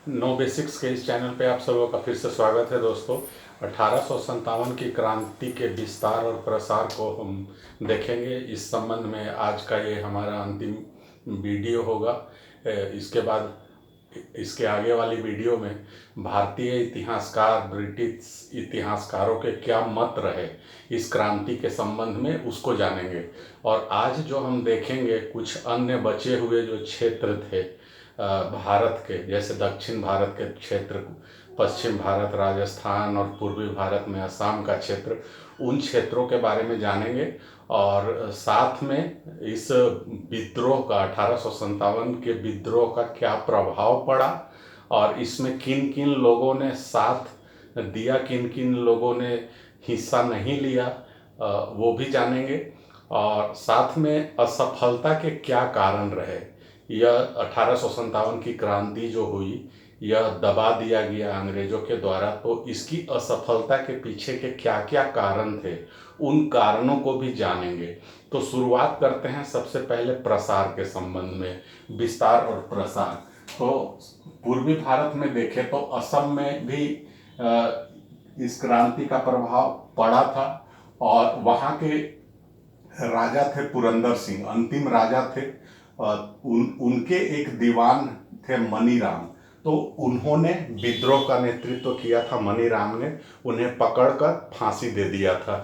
Know basics के इस channel पे आप सबों का फिर से स्वागत है दोस्तों। 1857 की क्रांति के विस्तार और प्रसार को हम देखेंगे। इस संबंध में आज का ये हमारा अंतिम वीडियो होगा। इसके बाद इसके आगे वाली वीडियो में भारतीय इतिहासकार, ब्रिटिश इतिहासकारों के क्या मत रहे इस क्रांति के संबंध में, उसको जानेंगे। और आज जो हम देखेंगे कुछ अन्य बचे हुए जो क्षेत्र थे भारत के, जैसे दक्षिण भारत के क्षेत्र, पश्चिम भारत, राजस्थान और पूर्वी भारत में असम का क्षेत्र, उन क्षेत्रों के बारे में जानेंगे। और साथ में इस विद्रोह का 1857 के विद्रोह का क्या प्रभाव पड़ा और इसमें किन किन लोगों ने साथ दिया, किन किन लोगों ने हिस्सा नहीं लिया, वो भी जानेंगे। और साथ में असफलता के क्या कारण रहे। यह 1857 की क्रांति जो हुई, यह दबा दिया गया अंग्रेजों के द्वारा, तो इसकी असफलता के पीछे के क्या क्या कारण थे, उन कारणों को भी जानेंगे। तो शुरुआत करते हैं सबसे पहले प्रसार के संबंध में, विस्तार और प्रसार। तो पूर्वी भारत में देखें तो असम में भी इस क्रांति का प्रभाव पड़ा था और वहाँ के राजा थे पुरंदर सिंह, अंतिम राजा थे। उनके एक दीवान थे मनीराम, तो उन्होंने विद्रोह का नेतृत्व किया था। मनीराम ने उन्हें पकड़कर फांसी दे दिया था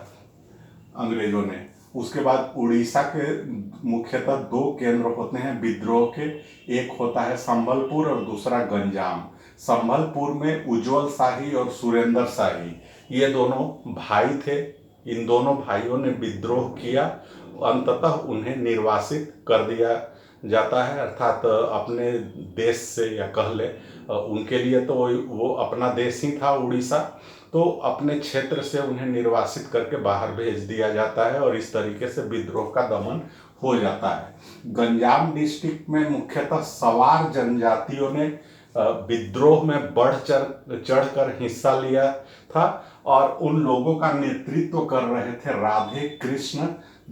अंग्रेजों ने। उसके बाद उड़ीसा के मुख्यतः दो केंद्र होते हैं विद्रोह के, एक होता है संबलपुर और दूसरा गंजाम। संबलपुर में उज्जवल शाही और सुरेंद्र शाही, ये दोनों भाई थे। इन दोनों भाइयों ने विद्रोह किया, अंततः उन्हें निर्वासित कर दिया जाता है, अर्थात अपने देश से, या कह ले उनके लिए तो वो अपना देश ही था उड़ीसा, तो अपने क्षेत्र से उन्हें निर्वासित करके बाहर भेज दिया जाता है और इस तरीके से विद्रोह का दमन हो जाता है। गंजाम डिस्ट्रिक्ट में मुख्यतः सवार जनजातियों ने विद्रोह में बढ़ चढ़कर हिस्सा लिया था और उन लोगों का नेतृत्व कर रहे थे राधे कृष्ण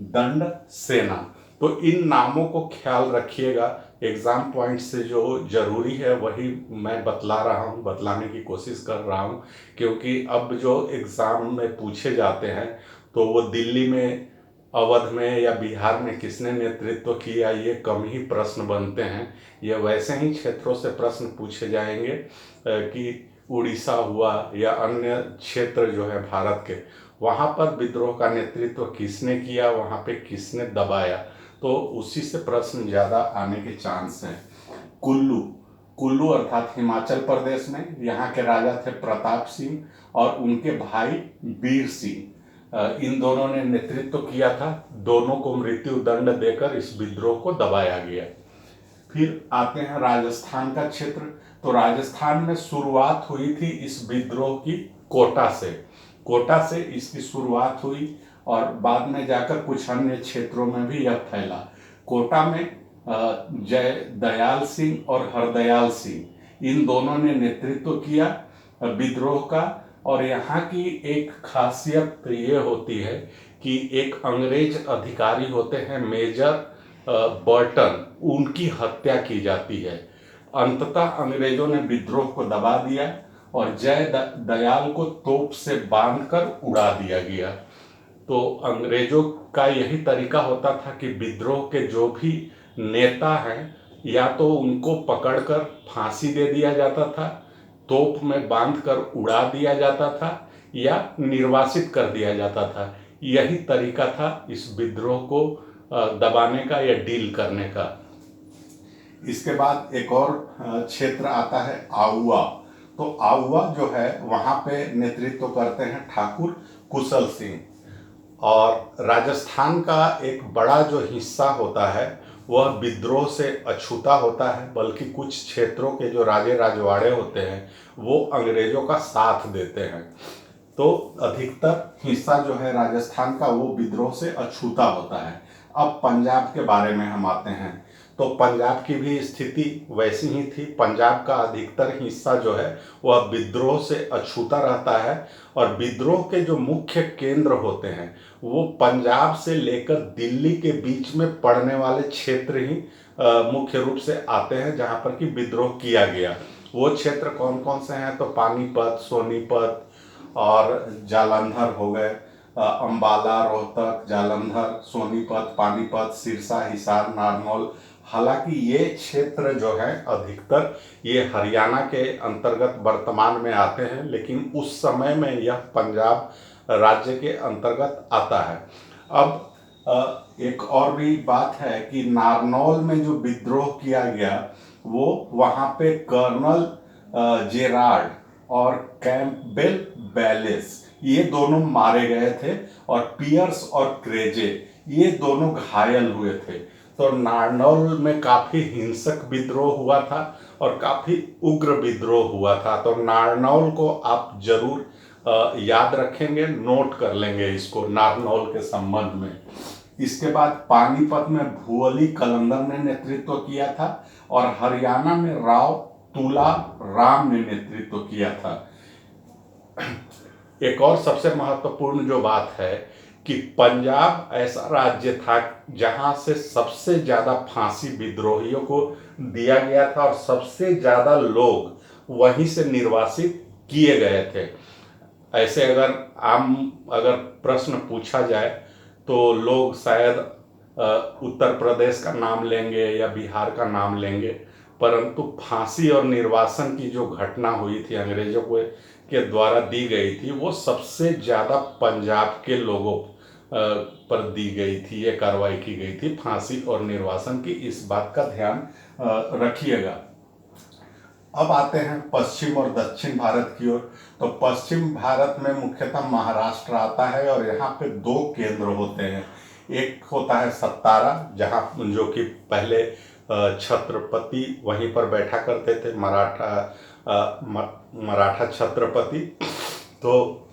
दंड सेना। तो इन नामों को ख्याल रखिएगा, एग्जाम पॉइंट से जो जरूरी है वही मैं बतला रहा हूँ, बतलाने की कोशिश कर रहा हूँ, क्योंकि अब जो एग्जाम में पूछे जाते हैं तो वो दिल्ली में, अवध में या बिहार में किसने नेतृत्व किया, ये कम ही प्रश्न बनते हैं। ये वैसे ही क्षेत्रों से प्रश्न पूछे जाएंगे कि उड़ीसा हुआ या अन्य क्षेत्र जो है भारत के, वहाँ पर विद्रोह का नेतृत्व किसने किया, वहाँ पे किसने दबाया, तो उसी से प्रश्न ज़्यादा आने के चांस हैं। कुल्लू, कुल्लू अर्थात हिमाचल प्रदेश में, यहाँ के राजा थे प्रताप सिंह और उनके भाई वीर सिंह। इन दोनों ने नेतृत्व किया था, दोनों को मृत्यु दंड देकर इस विद्रोह को दबाया गया। फिर आते हैं राजस्थान का क्षेत्र। तो राजस्थान में शुरुआत हुई थी इस विद्रोह की कोटा से, कोटा से इसकी शुरुआत हुई और बाद में जाकर कुछ अन्य क्षेत्रों में भी यह फैला। कोटा में जय दयाल सिंह और हरदयाल सिंह, इन दोनों ने नेतृत्व किया विद्रोह का। और यहाँ की एक खासियत ये होती है कि एक अंग्रेज अधिकारी होते हैं मेजर बर्टन, उनकी हत्या की जाती है। अंततः अंग्रेजों ने विद्रोह को दबा दिया और जय दयाल को तोप से बांधकर उड़ा दिया गया। तो अंग्रेजों का यही तरीका होता था कि विद्रोह के जो भी नेता हैं, या तो उनको पकड़कर फांसी दे दिया जाता था, तोप में बांधकर उड़ा दिया जाता था, या निर्वासित कर दिया जाता था। यही तरीका था इस विद्रोह को दबाने का या डील करने का। इसके बाद एक और क्षेत्र आता है आउवा। तो आउवा जो है वहाँ पे नेतृत्व करते हैं ठाकुर कुशल सिंह। और राजस्थान का एक बड़ा जो हिस्सा होता है वह विद्रोह से अछूता होता है, बल्कि कुछ क्षेत्रों के जो राजे राजवाड़े होते हैं वो अंग्रेजों का साथ देते हैं। तो अधिकतर हिस्सा जो है राजस्थान का वो विद्रोह से अछूता होता है। अब पंजाब के बारे में हम आते हैं। तो पंजाब की भी स्थिति वैसी ही थी। पंजाब का अधिकतर हिस्सा जो है वह विद्रोह से अछूता रहता है और विद्रोह के जो मुख्य केंद्र होते हैं वो पंजाब से लेकर दिल्ली के बीच में पड़ने वाले क्षेत्र ही मुख्य रूप से आते हैं जहाँ पर कि विद्रोह किया गया। वो क्षेत्र कौन कौन से हैं? तो पानीपत, सोनीपत और जालंधर हो गए। अंबाला, रोहतक, जालंधर, सोनीपत, पानीपत, सिरसा, हिसार, नारनौल। हालांकि ये क्षेत्र जो है अधिकतर ये हरियाणा के अंतर्गत वर्तमान में आते हैं, लेकिन उस समय में यह पंजाब राज्य के अंतर्गत आता है। अब एक और भी बात है कि नारनौल में जो विद्रोह किया गया वो वहाँ पे कर्नल जेरार्ड और कैंपबेल बैलेस ये दोनों मारे गए थे, और पियर्स और क्रेजे ये दोनों घायल हुए थे। तो नारनौल में काफ़ी हिंसक विद्रोह हुआ था और काफ़ी उग्र विद्रोह हुआ था। तो नारनौल को आप जरूर याद रखेंगे, नोट कर लेंगे इसको नारनौल के संबंध में। इसके बाद पानीपत में भुअली कलंदर ने नेतृत्व किया था और हरियाणा में राव तुला राम ने नेतृत्व किया था। एक और सबसे महत्वपूर्ण जो बात है कि पंजाब ऐसा राज्य था जहां से सबसे ज्यादा फांसी विद्रोहियों को दिया गया था और सबसे ज्यादा लोग वहीं से निर्वासित किए गए थे। ऐसे अगर प्रश्न पूछा जाए तो लोग शायद उत्तर प्रदेश का नाम लेंगे या बिहार का नाम लेंगे, परंतु फांसी और निर्वासन की जो घटना हुई थी अंग्रेजों के द्वारा दी गई थी वो सबसे ज़्यादा पंजाब के लोगों पर दी गई थी, ये कार्रवाई की गई थी फांसी और निर्वासन की। इस बात का ध्यान रखिएगा। अब आते हैं पश्चिम और दक्षिण भारत की ओर। तो पश्चिम भारत में मुख्यतः महाराष्ट्र आता है और यहाँ पे दो केंद्र होते हैं। एक होता है सतारा, जहाँ जो कि पहले छत्रपति वहीं पर बैठा करते थे, मराठा छत्रपति। तो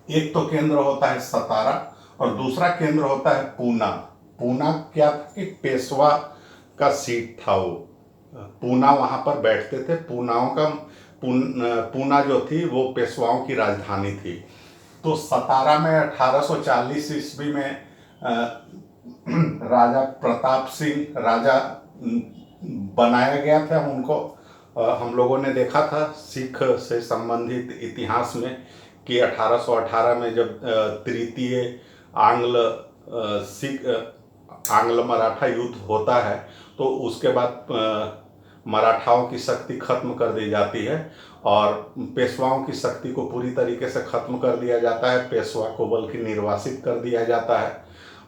एक तो केंद्र होता है सतारा और दूसरा केंद्र होता है पूना। पूना क्या था कि पेशवा का सीट था, वो पूना वहाँ पर बैठते थे। पूना जो थी वो पेशवाओं की राजधानी थी। तो सतारा में 1840 ईस्वी में राजा प्रताप सिंह राजा बनाया गया था। उनको हम लोगों ने देखा था सिख से संबंधित इतिहास में कि 1818 में जब तृतीय आंग्ल मराठा युद्ध होता है तो उसके बाद मराठाओं की शक्ति खत्म कर दी जाती है और पेशवाओं की शक्ति को पूरी तरीके से खत्म कर दिया जाता है। पेशवा को बल्कि निर्वासित कर दिया जाता है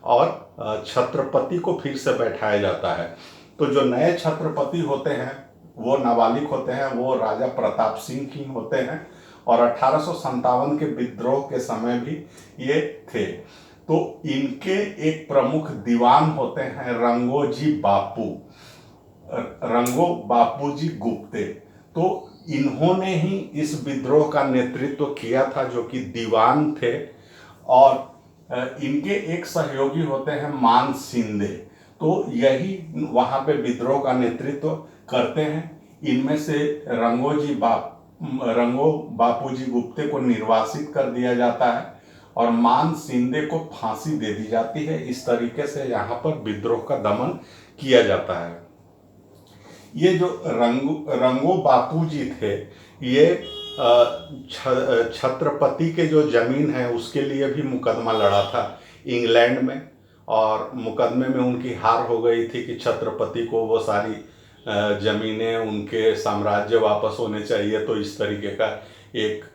और छत्रपति को फिर से बैठाया जाता है। तो जो नए छत्रपति होते हैं वो नाबालिग होते हैं, वो राजा प्रताप सिंह ही होते हैं और 1857 के विद्रोह के समय भी ये थे। तो इनके एक प्रमुख दीवान होते हैं रंगो बापूजी गुप्ते। तो इन्होंने ही इस विद्रोह का नेतृत्व किया था, जो कि दीवान थे। और इनके एक सहयोगी होते हैं मान सिंधे, तो यही वहाँ पे विद्रोह का नेतृत्व करते हैं। इनमें से रंगो बापूजी गुप्ते को निर्वासित कर दिया जाता है और मान सिंधे को फांसी दे दी जाती है। इस तरीके से यहाँ पर विद्रोह का दमन किया जाता है। ये जो रंगो बापूजी थे ये छत्रपति के जो जमीन है उसके लिए भी मुकदमा लड़ा था इंग्लैंड में, और मुकदमे में उनकी हार हो गई थी कि छत्रपति को वो सारी जमीनें, उनके साम्राज्य वापस होने चाहिए। तो इस तरीके का एक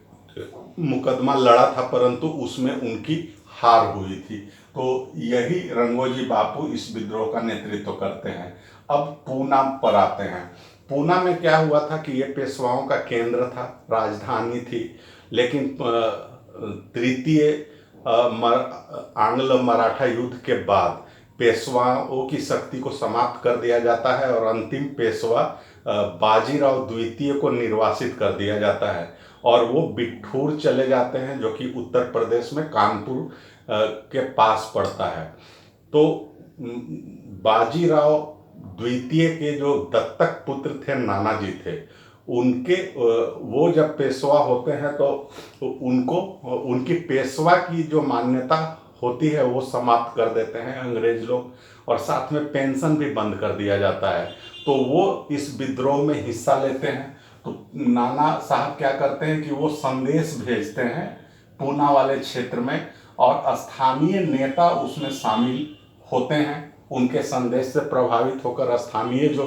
मुकदमा लड़ा था, परंतु उसमें उनकी हार हुई थी। तो यही रंगोजी बापू इस विद्रोह का नेतृत्व करते हैं। अब पूना पर आते हैं। पूना में क्या हुआ था कि ये पेशवाओं का केंद्र था, राजधानी थी, लेकिन तृतीय आंग्ल मराठा युद्ध के बाद पेशवाओं की शक्ति को समाप्त कर दिया जाता है और अंतिम पेशवा बाजीराव द्वितीय को निर्वासित कर दिया जाता है और वो बिठूर चले जाते हैं, जो कि उत्तर प्रदेश में कानपुर के पास पड़ता है। तो बाजीराव द्वितीय के जो दत्तक पुत्र थे नानाजी थे, वो जब पेशवा होते हैं तो उनको उनकी पेशवा की जो मान्यता होती है वो समाप्त कर देते हैं अंग्रेज लोग, और साथ में पेंशन भी बंद कर दिया जाता है। तो वो इस विद्रोह में हिस्सा लेते हैं तो नाना साहब क्या करते हैं कि वो संदेश भेजते हैं पूना वाले क्षेत्र में, और स्थानीय नेता उसमें शामिल होते हैं। उनके संदेश से प्रभावित होकर स्थानीय जो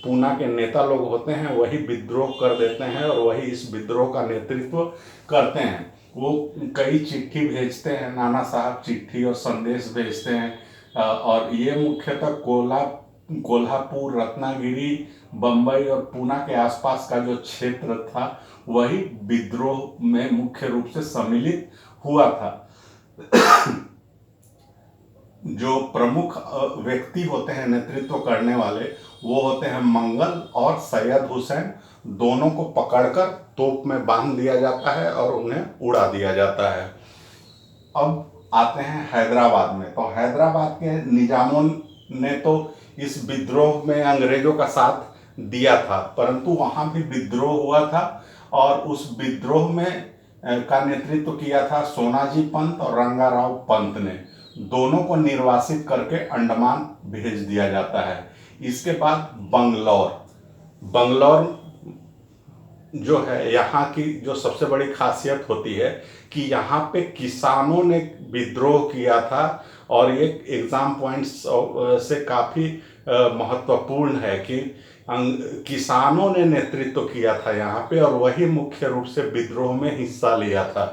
पूना के नेता लोग होते हैं वही विद्रोह कर देते हैं और वही इस विद्रोह का नेतृत्व करते हैं। वो कई चिट्ठी भेजते हैं, नाना साहब चिट्ठी और संदेश भेजते हैं, और ये मुख्यतः कोल्हापुर, रत्नागिरी, बम्बई और पूना के आसपास का जो क्षेत्र था वही विद्रोह में मुख्य रूप से सम्मिलित हुआ था। जो प्रमुख व्यक्ति होते हैं नेतृत्व करने वाले, वो होते हैं मंगल और सैयद हुसैन। दोनों को पकड़कर तोप में बांध दिया जाता है और उन्हें उड़ा दिया जाता है। अब आते हैं हैदराबाद में। तो हैदराबाद के निजामों ने तो इस विद्रोह में अंग्रेजों का साथ दिया था, परंतु वहाँ भी विद्रोह हुआ था और उस विद्रोह में का नेतृत्व किया था सोनाजी पंत और रंगाराव पंत ने। दोनों को निर्वासित करके अंडमान भेज दिया जाता है। इसके बाद बंगलौर जो है, यहाँ की जो सबसे बड़ी खासियत होती है कि यहाँ पे किसानों ने विद्रोह किया था, और ये एग्जाम पॉइंट्स से काफ़ी महत्वपूर्ण है कि किसानों ने नेतृत्व किया था यहाँ पे, और वही मुख्य रूप से विद्रोह में हिस्सा लिया था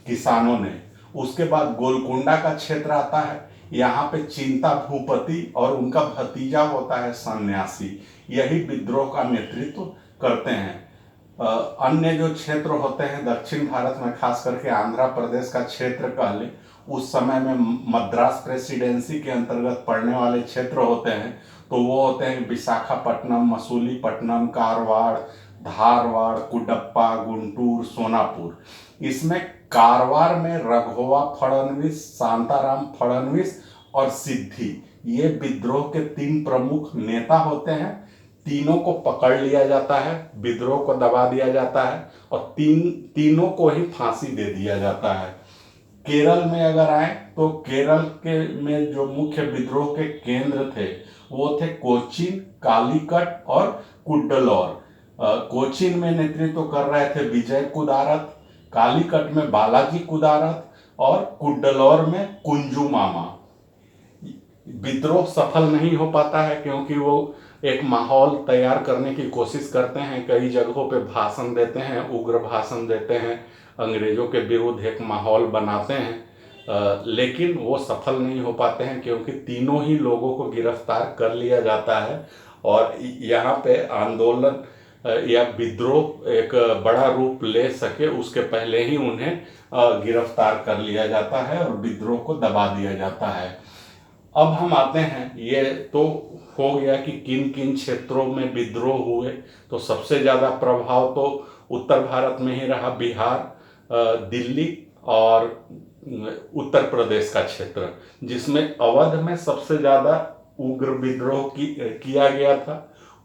किसानों ने। उसके बाद गोलकुंडा का क्षेत्र आता है। यहाँ पे चिंता भूपति और उनका भतीजा होता है सन्यासी, यही विद्रोह का नेतृत्व करते हैं। अन्य जो क्षेत्र होते हैं दक्षिण भारत में, खास करके आंध्र प्रदेश का क्षेत्र कह लें, उस समय में मद्रास प्रेसिडेंसी के अंतर्गत पड़ने वाले क्षेत्र होते हैं। तो वो होते हैं विशाखापट्टनम, मसूलीपट्टनम, कारवाड़, धारवाड़, कुडप्पा, गुंटूर, सोनापुर। इसमें कारवार में रघोवा फडणवीस, शांताराम फडणवीस और सिद्धि, ये विद्रोह के 3 प्रमुख नेता होते हैं। तीनों को पकड़ लिया जाता है, विद्रोह को दबा दिया जाता है और तीनों को ही फांसी दे दिया जाता है। केरल में अगर आए तो केरल के में जो मुख्य विद्रोह के केंद्र थे वो थे कोचीन, कालीकट और कुड्डलोर। कोचीन में नेतृत्व कर रहे थे विजय कुदारत, कालीकट में बालाजी कुदारत और कुड्डलोर में कुंजू मामा। विद्रोह सफल नहीं हो पाता है क्योंकि वो एक माहौल तैयार करने की कोशिश करते हैं, कई जगहों पे भाषण देते हैं, उग्र भाषण देते हैं, अंग्रेजों के विरुद्ध एक माहौल बनाते हैं, लेकिन वो सफल नहीं हो पाते हैं क्योंकि तीनों ही लोगों को गिरफ्तार कर लिया जाता है। और यहाँ पे आंदोलन या विद्रोह एक बड़ा रूप ले सके उसके पहले ही उन्हें गिरफ्तार कर लिया जाता है और विद्रोह को दबा दिया जाता है। अब हम आते हैं, ये तो हो गया कि किन किन क्षेत्रों में विद्रोह हुए। तो सबसे ज़्यादा प्रभाव तो उत्तर भारत में ही रहा, बिहार, दिल्ली और उत्तर प्रदेश का क्षेत्र, जिसमें अवध में सबसे ज़्यादा उग्र विद्रोह किया गया था।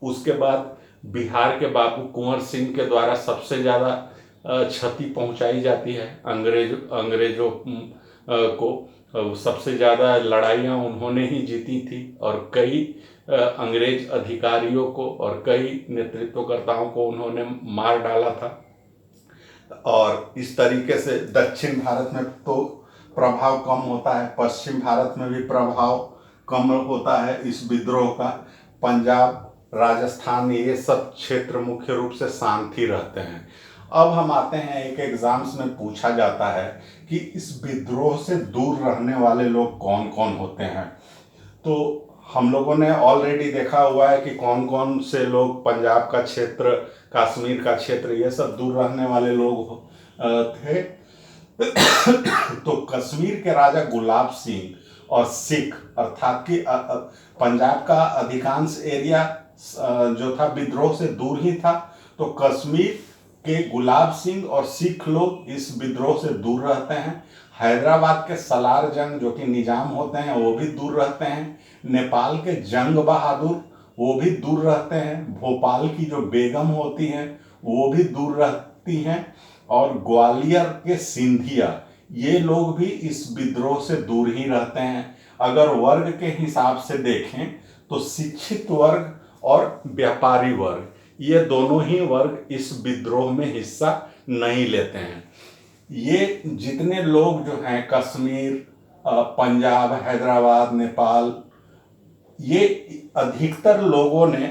उसके बाद बिहार के बाबू कुंवर सिंह के द्वारा सबसे ज़्यादा क्षति पहुंचाई जाती है अंग्रेजों को। सबसे ज़्यादा लड़ाइयाँ उन्होंने ही जीती थी और कई अंग्रेज अधिकारियों को और कई नेतृत्वकर्ताओं को उन्होंने मार डाला था। और इस तरीके से दक्षिण भारत में तो प्रभाव कम होता है, पश्चिम भारत में भी प्रभाव कम होता है इस विद्रोह का। पंजाब, राजस्थान, ये सब क्षेत्र मुख्य रूप से शांति रहते हैं। अब हम आते हैं, एक एग्जाम्स में पूछा जाता है कि इस विद्रोह से दूर रहने वाले लोग कौन कौन होते हैं। तो हम लोगों ने ऑलरेडी देखा हुआ है कि कौन कौन से लोग पंजाब का क्षेत्र, कश्मीर का क्षेत्र, ये सब दूर रहने वाले लोग थे। तो कश्मीर के राजा गुलाब सिंह और सिख, अर्थात कि पंजाब का अधिकांश एरिया जो था विद्रोह से दूर ही था, तो कश्मीर के गुलाब सिंह और सिख लोग इस विद्रोह से दूर रहते हैं। हैदराबाद के सलार जंग जो कि निजाम होते हैं वो भी दूर रहते हैं। नेपाल के जंग बहादुर वो भी दूर रहते हैं। भोपाल की जो बेगम होती हैं वो भी दूर रहती हैं। और ग्वालियर के सिंधिया, ये लोग भी इस विद्रोह से दूर ही रहते हैं। अगर वर्ग के हिसाब से देखें तो शिक्षित वर्ग और व्यापारी वर्ग, ये दोनों ही वर्ग इस विद्रोह में हिस्सा नहीं लेते हैं। ये जितने लोग जो हैं कश्मीर, पंजाब, हैदराबाद, नेपाल, ये अधिकतर लोगों ने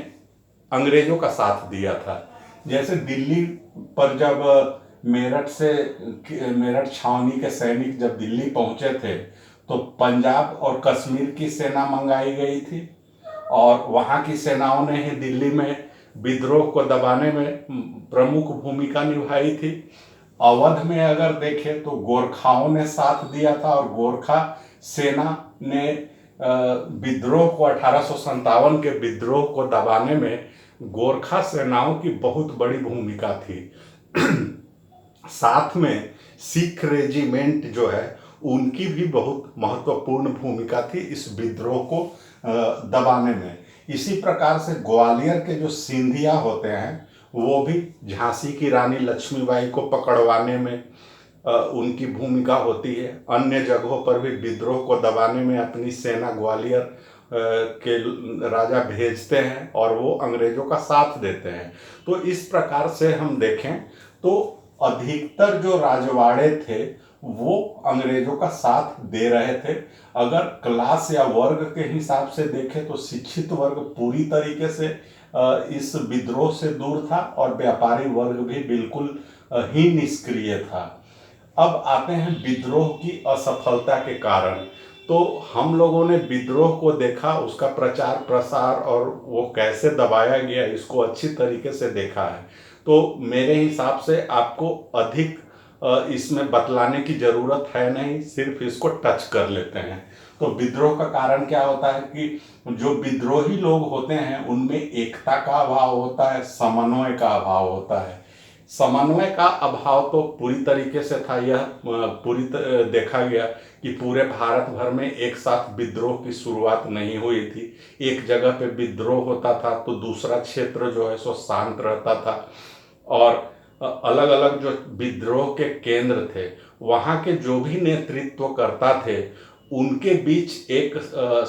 अंग्रेजों का साथ दिया था। जैसे दिल्ली पर जब मेरठ छावनी के सैनिक जब दिल्ली पहुंचे थे तो पंजाब और कश्मीर की सेना मंगाई गई थी और वहां की सेनाओं ने ही दिल्ली में विद्रोह को दबाने में प्रमुख भूमिका निभाई थी। अवध में अगर देखें तो गोरखाओं ने साथ दिया था और गोरखा सेना ने विद्रोह को 1857 के विद्रोह को दबाने में गोरखा सेनाओं की बहुत बड़ी भूमिका थी। साथ में सिख रेजिमेंट जो है उनकी भी बहुत महत्वपूर्ण भूमिका थी इस विद्रोह को दबाने में। इसी प्रकार से ग्वालियर के जो सिंधिया होते हैं वो भी झांसी की रानी लक्ष्मीबाई को पकड़वाने में उनकी भूमिका होती है। अन्य जगहों पर भी विद्रोह को दबाने में अपनी सेना ग्वालियर के राजा भेजते हैं और वो अंग्रेजों का साथ देते हैं। तो इस प्रकार से हम देखें तो अधिकतर जो राजवाड़े थे वो अंग्रेजों का साथ दे रहे थे। अगर क्लास या वर्ग के हिसाब से देखें तो शिक्षित वर्ग पूरी तरीके से इस विद्रोह से दूर था और व्यापारी वर्ग भी बिल्कुल ही निष्क्रिय था। अब आते हैं विद्रोह की असफलता के कारण। तो हम लोगों ने विद्रोह को देखा, उसका प्रचार प्रसार और वो कैसे दबाया गया इसको अच्छी तरीके से देखा है। तो मेरे हिसाब से आपको अधिक इसमें बतलाने की ज़रूरत है नहीं, सिर्फ इसको टच कर लेते हैं। तो विद्रोह का कारण क्या होता है कि जो विद्रोही लोग होते हैं उनमें एकता का अभाव होता है, समन्वय का अभाव होता है। समन्वय का अभाव तो पूरी तरीके से था। यह देखा गया कि पूरे भारत भर में एक साथ विद्रोह की शुरुआत नहीं हुई थी। एक जगह पे विद्रोह होता था तो दूसरा क्षेत्र जो है सो शांत रहता था और अलग अलग जो विद्रोह के केंद्र थे वहाँ के जो भी नेतृत्व करता थे उनके बीच एक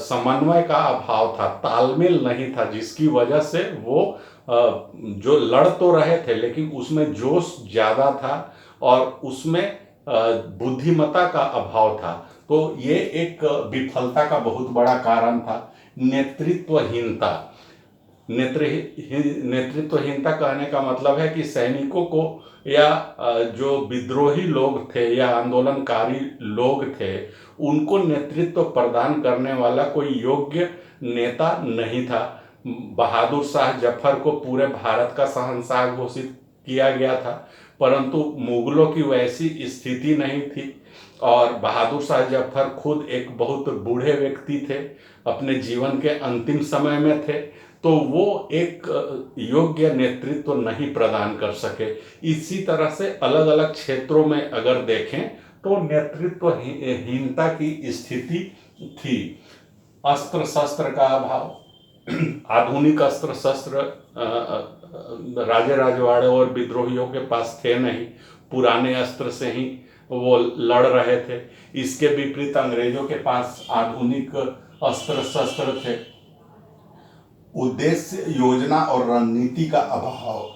समन्वय का अभाव था, तालमेल नहीं था, जिसकी वजह से वो जो लड़ तो रहे थे लेकिन उसमें जोश ज़्यादा था और उसमें बुद्धिमत्ता का अभाव था। तो ये एक विफलता का बहुत बड़ा कारण था। नेतृत्वहीनता नेतृत्वहीनता कहने का मतलब है कि सैनिकों को या जो विद्रोही लोग थे या आंदोलनकारी लोग थे उनको नेतृत्व प्रदान करने वाला कोई योग्य नेता नहीं था। बहादुर शाह जफर को पूरे भारत का शहंशाह घोषित किया गया था परंतु मुगलों की वैसी स्थिति नहीं थी और बहादुर शाह जफर खुद एक बहुत बूढ़े व्यक्ति थे, अपने जीवन के अंतिम समय में थे, तो वो एक योग्य नेतृत्व नहीं प्रदान कर सके। इसी तरह से अलग अलग क्षेत्रों में अगर देखें तो नेतृत्वहीनता की स्थिति थी। अस्त्र शस्त्र का अभाव, आधुनिक अस्त्र शस्त्र राजे राजवाड़े और विद्रोहियों के पास थे नहीं, पुराने अस्त्र से ही वो लड़ रहे थे। इसके विपरीत अंग्रेजों के पास आधुनिक अस्त्र शस्त्र थे। उद्देश्य योजना और रणनीति का अभाव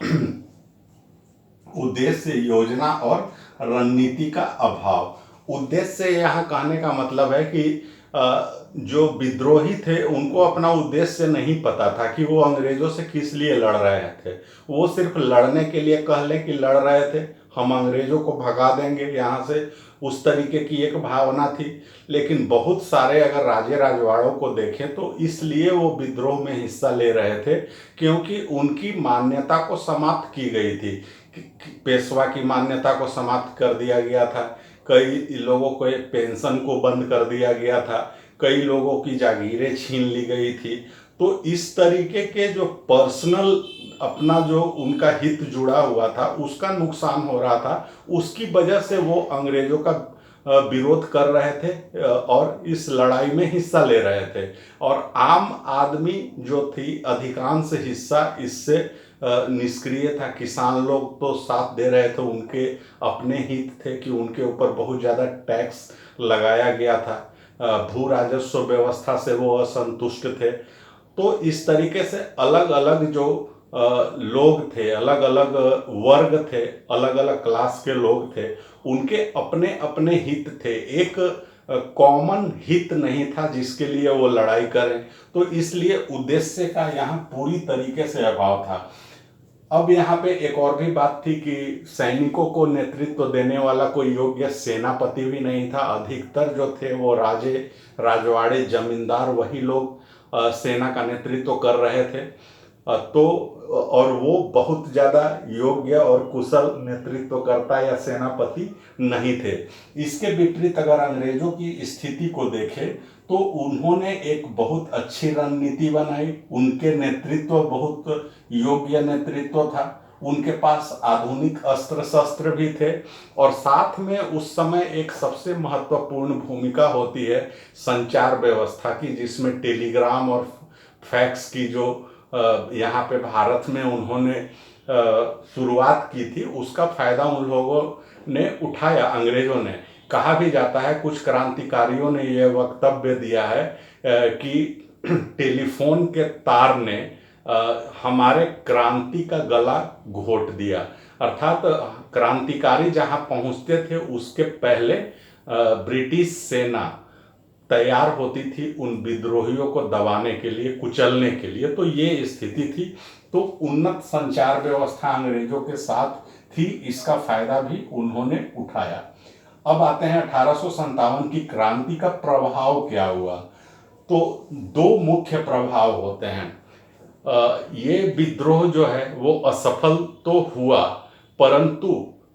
उद्देश्य योजना और रणनीति का अभाव। उद्देश्य यहाँ कहने का मतलब है कि जो विद्रोही थे उनको अपना उद्देश्य नहीं पता था कि वो अंग्रेजों से किस लिए लड़ रहे थे। वो सिर्फ लड़ने के लिए कह लें कि लड़ रहे थे, हम अंग्रेजों को भगा देंगे यहाँ से, उस तरीके की एक भावना थी। लेकिन बहुत सारे अगर राजे राजवाड़ों को देखें तो इसलिए वो विद्रोह में हिस्सा ले रहे थे क्योंकि उनकी मान्यता को समाप्त की गई थी। पेशवा की मान्यता को समाप्त कर दिया गया था, कई लोगों को पेंशन को बंद कर दिया गया था, कई लोगों की जागीरें छीन ली गई थी। तो इस तरीके के जो पर्सनल अपना जो उनका हित जुड़ा हुआ था उसका नुकसान हो रहा था, उसकी वजह से वो अंग्रेजों का विरोध कर रहे थे और इस लड़ाई में हिस्सा ले रहे थे। और आम आदमी जो थी अधिकांश हिस्सा इससे निष्क्रिय था। किसान लोग तो साथ दे रहे थे, उनके अपने हित थे कि उनके ऊपर बहुत ज़्यादा टैक्स लगाया गया था, भू राजस्व व्यवस्था से वो असंतुष्ट थे। तो इस तरीके से अलग अलग जो लोग थे, अलग अलग वर्ग थे, अलग अलग क्लास के लोग थे, उनके अपने अपने हित थे। एक कॉमन हित नहीं था जिसके लिए वो लड़ाई करें। तो इसलिए उद्देश्य का यहाँ पूरी तरीके से अभाव था। अब यहाँ पे एक और भी बात थी कि सैनिकों को नेतृत्व देने वाला कोई योग्य सेनापति भी नहीं था। अधिकतर जो थे वो राजे, राजवाड़े, जमींदार, वही लोग सेना का नेतृत्व कर रहे थे। तो और वो बहुत ज़्यादा योग्य और कुशल नेतृत्वकर्ता या सेनापति नहीं थे। इसके विपरीत अगर अंग्रेजों की स्थिति को देखें तो उन्होंने एक बहुत अच्छी रणनीति बनाई। उनके नेतृत्व बहुत योग्य नेतृत्व था। उनके पास आधुनिक अस्त्र शस्त्र भी थे और साथ में उस समय एक सबसे महत्वपूर्ण भूमिका होती है संचार व्यवस्था की, जिसमें टेलीग्राम और फैक्स की जो यहाँ पे भारत में उन्होंने शुरुआत की थी, उसका फायदा उन लोगों ने उठाया, अंग्रेजों ने। कहा भी जाता है, कुछ क्रांतिकारियों ने यह वक्तव्य दिया है कि टेलीफोन के तार ने हमारे क्रांति का गला घोट दिया। अर्थात क्रांतिकारी जहां पहुंचते थे उसके पहले ब्रिटिश सेना तैयार होती थी उन विद्रोहियों को दबाने के लिए, कुचलने के लिए। तो ये स्थिति थी। तो उन्नत संचार व्यवस्था अंग्रेजों के साथ थी, इसका फायदा भी उन्होंने उठाया। अब आते हैं 1857 की क्रांति का प्रभाव क्या हुआ। तो दो मुख्य प्रभाव होते हैं। ये विद्रोह जो है वो असफल तो हुआ, परंतु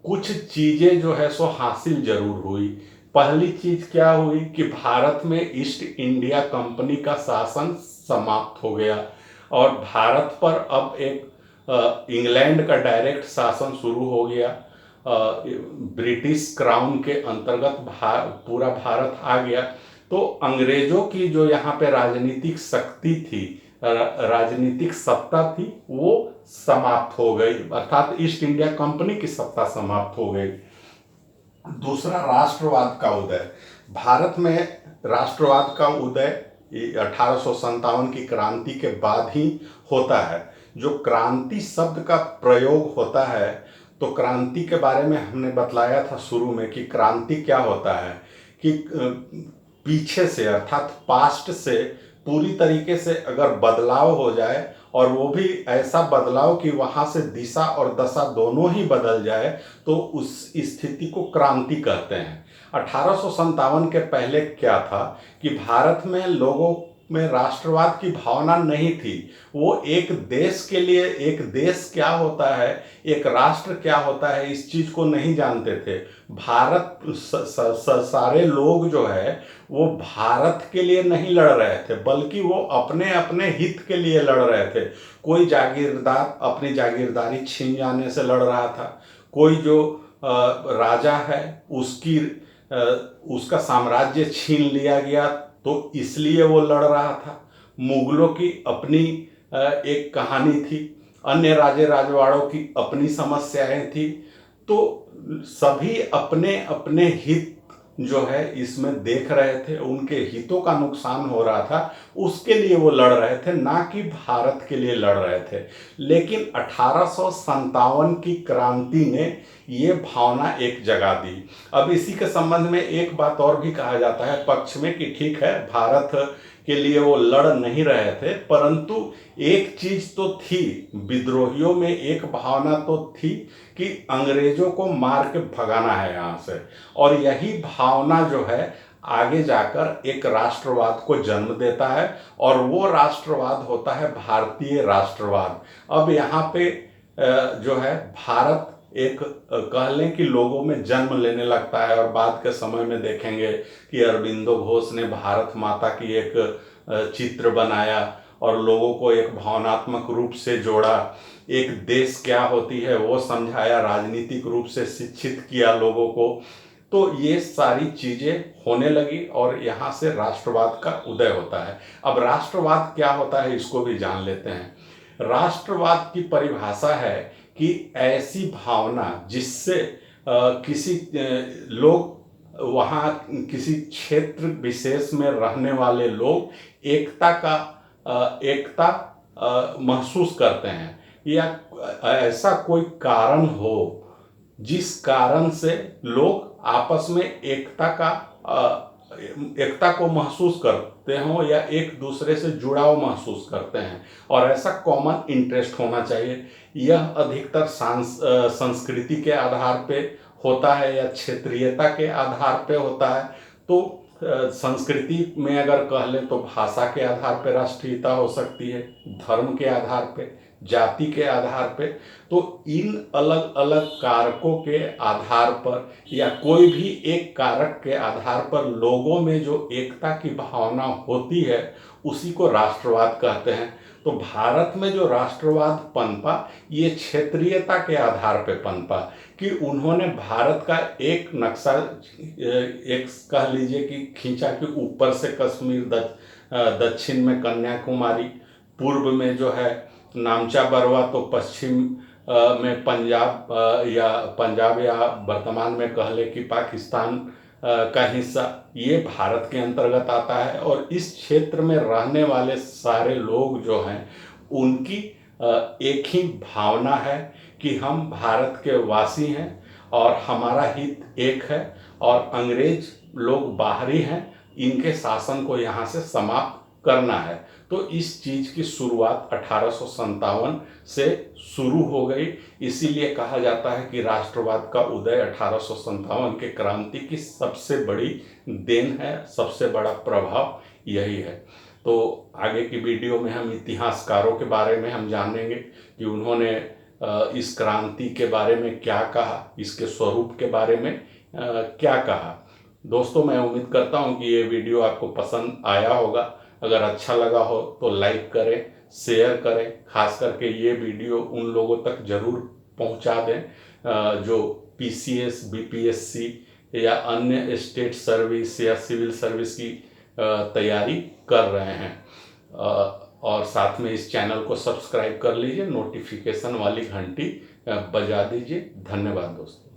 कुछ चीजें जो है सो हासिल जरूर हुई। पहली चीज क्या हुई कि भारत में ईस्ट इंडिया कंपनी का शासन समाप्त हो गया और भारत पर अब एक इंग्लैंड का डायरेक्ट शासन शुरू हो गया। ब्रिटिश क्राउन के अंतर्गत पूरा भारत आ गया। तो अंग्रेजों की जो यहाँ पे राजनीतिक शक्ति थी, राजनीतिक सत्ता थी, वो समाप्त हो गई, अर्थात ईस्ट इंडिया कंपनी की सत्ता समाप्त हो गई। दूसरा, राष्ट्रवाद का उदय। भारत में राष्ट्रवाद का उदय 1857 की क्रांति के बाद ही होता है। जो क्रांति शब्द का प्रयोग होता है, तो क्रांति के बारे में हमने बतलाया था शुरू में कि क्रांति क्या होता है कि पीछे से अर्थात पास्ट से पूरी तरीके से अगर बदलाव हो जाए और वो भी ऐसा बदलाव कि वहाँ से दिशा और दशा दोनों ही बदल जाए, तो उस स्थिति को क्रांति कहते हैं। 1857 के पहले क्या था कि भारत में लोगों में राष्ट्रवाद की भावना नहीं थी। वो एक देश के लिए, एक देश क्या होता है, एक राष्ट्र क्या होता है, इस चीज को नहीं जानते थे। भारत सारे लोग जो है वो भारत के लिए नहीं लड़ रहे थे, बल्कि वो अपने अपने हित के लिए लड़ रहे थे। कोई जागीरदार अपनी जागीरदारी छीन जाने से लड़ रहा था, कोई जो राजा है उसका साम्राज्य छीन लिया गया तो इसलिए वो लड़ रहा था। मुगलों की अपनी एक कहानी थी, अन्य राजे राजवाड़ों की अपनी समस्याएं थी। तो सभी अपने अपने हित जो है इसमें देख रहे थे, उनके हितों का नुकसान हो रहा था, उसके लिए वो लड़ रहे थे, ना कि भारत के लिए लड़ रहे थे। लेकिन 1857 की क्रांति ने ये भावना एक जगा दी। अब इसी के संबंध में एक बात और भी कहा जाता है पक्ष में कि ठीक है, भारत के लिए वो लड़ नहीं रहे थे, परंतु एक चीज तो थी, विद्रोहियों में एक भावना तो थी कि अंग्रेजों को मार के भगाना है यहाँ से। और यही भावना जो है आगे जाकर एक राष्ट्रवाद को जन्म देता है और वो राष्ट्रवाद होता है भारतीय राष्ट्रवाद। अब यहाँ पे जो है भारत एक कह लें कि लोगों में जन्म लेने लगता है। और बाद के समय में देखेंगे कि अरबिंदो घोष ने भारत माता की एक चित्र बनाया और लोगों को एक भावनात्मक रूप से जोड़ा, एक देश क्या होती है वो समझाया, राजनीतिक रूप से शिक्षित किया लोगों को। तो ये सारी चीजें होने लगी और यहाँ से राष्ट्रवाद का उदय होता है। अब राष्ट्रवाद क्या होता है इसको भी जान लेते हैं। राष्ट्रवाद की परिभाषा है कि ऐसी भावना जिससे किसी लोग वहाँ किसी क्षेत्र विशेष में रहने वाले लोग एकता महसूस करते हैं, या ऐसा कोई कारण हो जिस कारण से लोग आपस में एकता को महसूस करते हों या एक दूसरे से जुड़ाव महसूस करते हैं, और ऐसा कॉमन इंटरेस्ट होना चाहिए। यह अधिकतर संस्कृति के आधार पे होता है या क्षेत्रीयता के आधार पे होता है। तो संस्कृति में अगर कह लें तो भाषा के आधार पर राष्ट्रीयता हो सकती है, धर्म के आधार पे, जाति के आधार पे। तो इन अलग अलग कारकों के आधार पर या कोई भी एक कारक के आधार पर लोगों में जो एकता की भावना होती है उसी को राष्ट्रवाद कहते हैं। तो भारत में जो राष्ट्रवाद पनपा ये क्षेत्रीयता के आधार पर पनपा कि उन्होंने भारत का एक नक्शा एक कह लीजिए कि खींचा कि ऊपर से कश्मीर, दक्षिण में कन्याकुमारी, पूर्व में जो है नामचा बरवा, तो पश्चिम में पंजाब या वर्तमान में कह ले कि पाकिस्तान का हिस्सा, ये भारत के अंतर्गत आता है। और इस क्षेत्र में रहने वाले सारे लोग जो हैं उनकी एक ही भावना है कि हम भारत के वासी हैं और हमारा हित एक है, और अंग्रेज लोग बाहरी हैं, इनके शासन को यहाँ से समाप्त करना है। तो इस चीज़ की शुरुआत 1857 से शुरू हो गई। इसीलिए कहा जाता है कि राष्ट्रवाद का उदय 1857 के क्रांति की सबसे बड़ी देन है, सबसे बड़ा प्रभाव यही है। तो आगे की वीडियो में हम इतिहासकारों के बारे में हम जानेंगे कि उन्होंने इस क्रांति के बारे में क्या कहा, इसके स्वरूप के बारे में क्या कहा। दोस्तों, मैं उम्मीद करता हूं कि ये वीडियो आपको पसंद आया होगा। अगर अच्छा लगा हो तो लाइक करें, शेयर करें, खास करके ये वीडियो उन लोगों तक जरूर पहुंचा दें जो पीसीएस, बीपीएससी या अन्य स्टेट सर्विस या सिविल सर्विस की तैयारी कर रहे हैं। और साथ में इस चैनल को सब्सक्राइब कर लीजिए, नोटिफिकेशन वाली घंटी बजा दीजिए। धन्यवाद दोस्तों।